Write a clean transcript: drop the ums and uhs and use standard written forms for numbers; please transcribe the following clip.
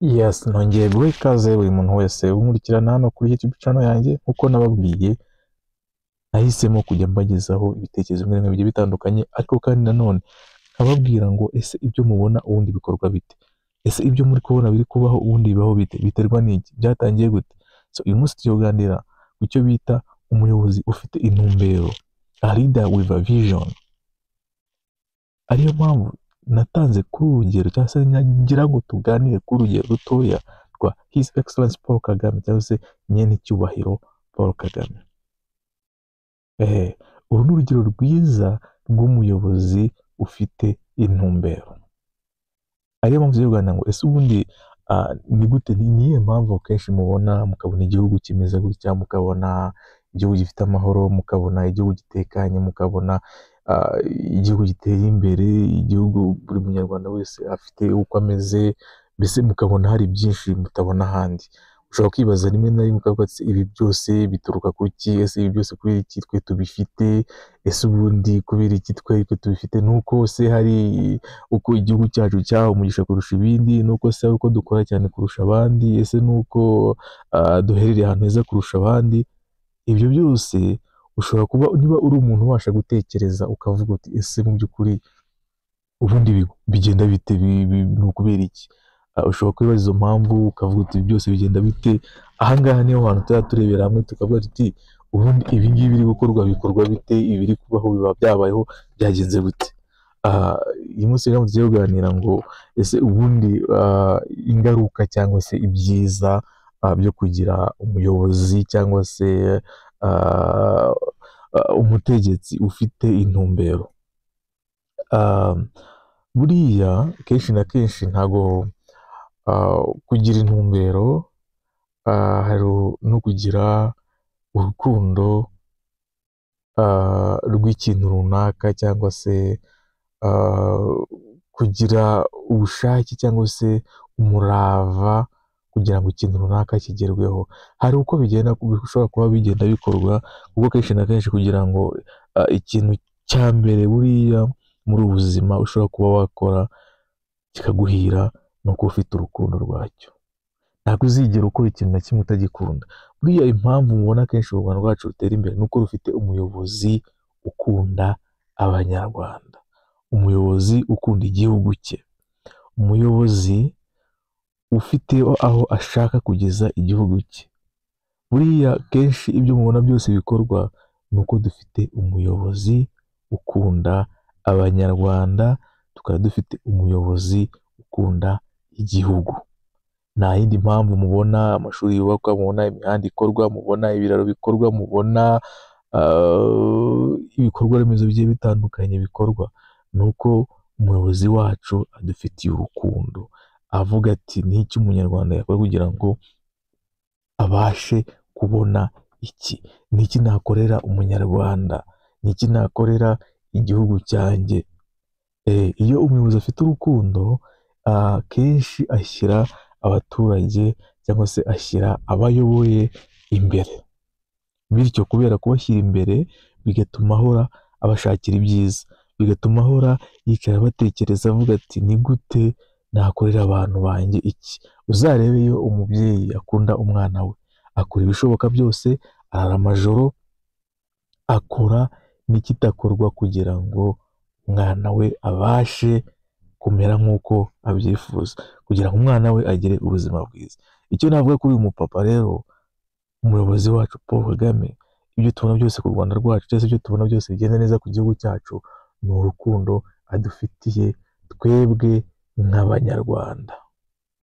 Yes, nongeye guha ikaze buri muntu wese unkurikirana hano kuri YouTube channel yanjye. Nkuko nababwiye, nahisemo kujya mbagezaho ibitekerezo bimwe na bimwe bigiye bitandukanye, ariko kandi nanone nkababwira ngo ese ibyo mubona ubundi bikorwa bite? Ese ibyo muri kubona biri kubaho ubundi bibaho bite? Biterwa n'iki? Byatangiye gute? So uyu munsi tugiye kuganira ku cyo bita umuyobozi ufite intumbero, a leader with a vision. Ariyo mpamvu natanze kuri urugero cyangwa se ngira ngo tuganire kuri urugero rutoya rwa His Excellence Paul Kagame cyangwa se Nyen'icyubahiro Paul Kagame. Uru ni urugero rwiza rw'umuyobozi ufite intumbero. Ariyo mpamvu tugiye kuganira ngo ese ubundi ni gute, ni iyihe mpamvu kenshi mukabona igihugu kimeze gutya, mukabona igihugu gifite amahoro, mukabona igihugu gitekanye, mukabona igihugu giteye imbere, igihugu buri munyarwanda wese afite uko ameze, mbese mukabona hari byinshi mutabona ahandi. Ushobora kwibaza rimwe na rimwe ukavuga ati ibi byose bituruka ku ki? Ese ibi byose kubera iki twe tubifite? Ese ubundi kubera iki twe tubifite? Nuko se hari uko igihugu cyacu cyahawe umugisha kurusha ibindi? Nuko se hari uko dukora cyane kurusha abandi? Ese nuko duherereye ahantu heza kurusha abandi? Ibyo byose ushobora kuba, niba uri umuntu ubasha gutekereza ukavuga uti ese mu by'ukuri ubundi bigenda bite? Ni ukubera iki? Ushobora kwibaza izo mpamvu ukavuga uti byose bigenda bite. Ahangaha niho hantu tujya turebera hamwe tukavuga tuti ubundi ibi ngibi biri gukorwa bikorwa bite? Ibiri kubaho biba byabayeho byagenze gute? Uyu munsi rero tugiye kuganira ngo ese ubundi ingaruka cyangwa se ibyiza byo kugira umuyobozi cyangwa se umutegetsi ufite intumbero. Buriya kenshi na kenshi ntago kugira intumbero hari no kugira urukundo rw'ikintu runaka, cyangwa se kugira ubushake cyangwa se umurava kugira ngo ikintu runaka kigerweho. Hari uko bigenda, bishobora kuba bigenda bikorwa, kuko kenshi na kenshi kugira ngo ikintu cya mbere buriya muri ubu buzima ushobora kuba wakora kikaguhira ni uko ufite urukundo rwacyo. Ntabwo uzigera ukora ikintu na kimwe utagikunda. Buriya impamvu mubona kenshi u Rwanda rwacu rutera imbere ni uko rufite umuyobozi ukunda abanyarwanda, umuyobozi ukunda igihugu cye, umuyobozi ufite aho ashaka kugeza igihugu cye. Buriya kenshi ibyo mubona byose bikorwa ni uko dufite umuyobozi ukunda abanyarwanda, tukaba dufite umuyobozi ukunda igihugu. Nta yindi mpamvu mubona amashuri yubakwa, mubona imihanda ikorwa, mubona ibiraro bikorwa, mubona ibikorwa remezo bigiye bitandukanye bikorwa, ni uko umuyobozi wacu adufitiye urukundo, avuga ati ni iki umunyarwanda yakora kugira ngo abashe kubona iki? Ni iki nakorera umunyarwanda? Ni iki nakorera igihugu cyanjye? Iyo umuyobozi afite urukundo, kenshi ashyira abaturage cyangwa se ashyira abayoboye imbere, bityo kubera kubashyira imbere bigatuma ahora abashakira ibyiza, bigatuma ahora yicara abatekereza avuga ati ni gute nakorera abantu banjye iki? Uzarebe iyo umubyeyi akunda umwana we, akora ibishoboka byose, arara amajoro, akora n'ikidakorwa kugira ngo umwana we abashe kumera nk'uko abyifuza, kugira ngo umwana we agire ubuzima bwiza. Icyo navuga kuri uyu mupapa rero, umuyobozi wacu Paul Kagame, ibyo tubona byose ku Rwanda rwacu cyangwa se ibyo tubona byose bigenda neza ku gihugu cyacu, ni urukundo adufitiye twebwe nk'abanyarwanda.